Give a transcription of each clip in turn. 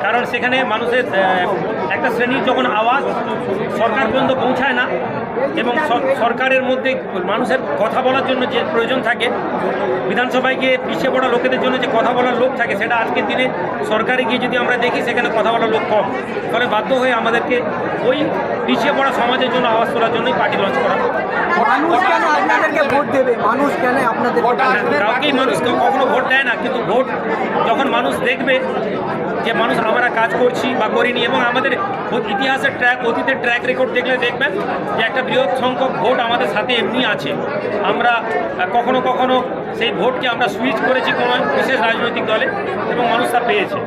কারণ সেখানে মানুষের একটা শ্রেণীর যখন আওয়াজ সরকার পর্যন্ত পৌঁছায় না এবং সরকারের মধ্যে মানুষের কথা বলার জন্য যে প্রয়োজন থাকে, বিধানসভায় গিয়ে পিছিয়ে পড়া লোকেদের জন্য যে কথা বলার লোক থাকে, সেটা আজকের দিনে সরকারে গিয়ে যদি আমরা দেখি সেখানে কথা বলার লোক কম। ফলে বাধ্য হয়ে আমাদেরকে ওই পিছিয়ে পড়া সমাজের জন্য আওয়াজ তোলার জন্যই পার্টি লঞ্চ করা। মানুষ কেন আপনাদেরকে ভোট দেবে? মানুষ কেন আপনাদের কাউকেই মানুষ কখনো ভোট দেয় না, কিন্তু ভোট যখন মানুষ দেখবে যে মানুষ আমরা কাজ করছি বা করিনি, এবং আমাদের ইতিহাসের অতীতের ট্র্যাক রেকর্ড দেখলে দেখবেন যে একটা বৃহৎ সংখ্যক ভোট আমাদের সাথে এমনি আছে। আমরা কখনো কখনো সেই ভোটকে আমরা সুইচ করেছি কোনো বিশেষ রাজনৈতিক দলে এবং মানুষ তা পেয়েছে।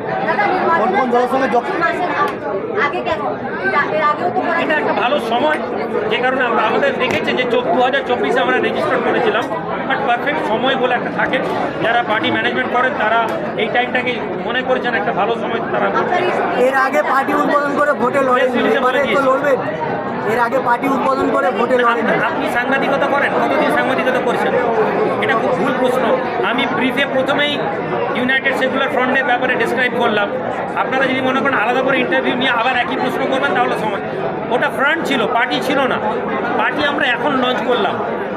এটা একটা ভালো সময়, যে কারণে আমরা আমাদের দেখেছি যে 2024 আমরা রেজিস্টার করেছিলাম, বাট পারফেক্ট সময় বলে একটা থাকে। যারা পার্টি ম্যানেজমেন্ট করেন তারা এই টাইমটাকে মনে করেছেন একটা ভালো সময়। তারা এর আগে পার্টি উদ্বোধন করে ভোটে লড়বেন? এর আগে পার্টি উদ্বোধন করে ভোটে লড়েন? আপনি সাংবাদিকতা করেন, কতদিন সাংবাদিকতা করছেন? এটা খুব ভুল প্রশ্ন। আমি ব্রিফে প্রথমেই ইউনাইটেড সেকুলার ফ্রন্টের ব্যাপারে ডিসক্রাইব করলাম। আপনারা যদি মনে করেন আলাদা করে ইন্টারভিউ নিয়ে আবার একই প্রশ্ন করবেন তাহলে সময়। ওটা ফ্রন্ট ছিল, পার্টি ছিল না। পার্টি আমরা এখন লঞ্চ করলাম।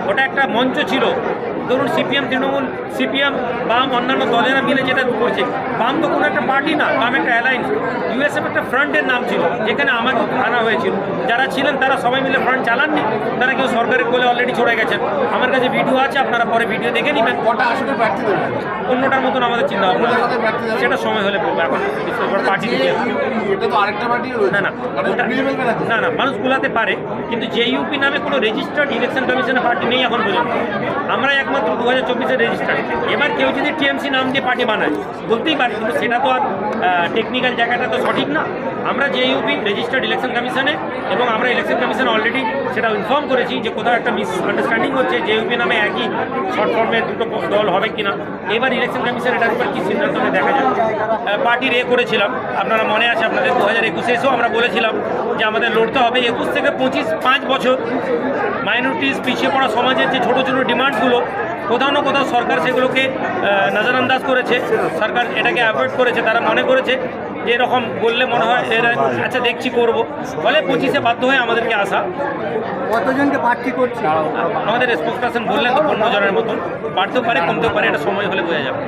ওটা একটা মঞ্চ ছিল। ধরুন সিপিএম, তৃণমূল, সিপিএম, বাম, অন্যান্য দলেরা মিলে যেটা করছে। বাম তো কোনো একটা পার্টি না, বাম একটা অ্যালায়েন্স। ইউএসএফ একটা ফ্রন্টের নাম ছিল, যেখানে আমাকে আনা হয়েছিল। যারা ছিলেন তারা সবাই মিলে ফ্রন্ট চালাননি, তারা কেউ সরকারের কোলে অলরেডি ছড়ে গেছেন। আমার কাছে ভিডিও আছে, আপনারা পরে ভিডিও দেখে নেবেন। অন্যটার মতন আমাদের চিন্তা ভাবনা, সেটা সময় হলে বলবো। এখন পার্টি না না না না, মানুষ গুলাতে পারে, কিন্তু জেইউপি নামে কোনো রেজিস্টার্ড ইলেকশন কমিশনের পার্টি নেই এখন পর্যন্ত। আমরা একমাত্র 2024-এর রেজিস্টার্ড। এবার কেউ যদি টিএমসি নাম দিয়ে পার্টি বানায় বলতেই পারে, কিন্তু সেটা তো আর টেকনিক্যাল জায়গাটা তো সঠিক না। আমরা জেইউপি রেজিস্টার্ড ইলেকশন কমিশনে, এবং আমরা ইলেকশন কমিশনে অলরেডি সেটা ইনফর্ম করেছি যে কোথাও একটা মিসআন্ডারস্ট্যান্ডিং হচ্ছে, জেইউপি নামে একই শর্ট ফর্মে দুটো দল হবে কিনা। এবার ইলেকশন কমিশন এটার উপর কী সিদ্ধান্ত দেখা যায়। পার্টির করেছিলাম, আপনারা মনে আছে আপনাদের 2021-এও আমরা বলেছিলাম যে আমাদের লড়তে হবে 21 থেকে 25 বছর মাইনরিটিস, পিছিয়ে পড়া সমাজের যে ছোটো ছোটো ডিমান্ডগুলো, কোথাও না কোথাও সরকার সেগুলোকে নজরআন্দাজ করেছে। সরকার এটাকে অ্যাভয়েড করেছে। তারা মনে করেছে যে এরকম বললে মনে হয় এরা আচ্ছা দেখছি করবো, ফলে 25-এ বাধ্য হয়ে আমাদেরকে আসা। কতজনকে প্রার্থী করছে? আমাদের স্পোক্সপারসন বললেন তো 15 জনের মতন। বাড়তেও পারে, কমতেও পারে, এটা সময় হলে বোঝা যাবে।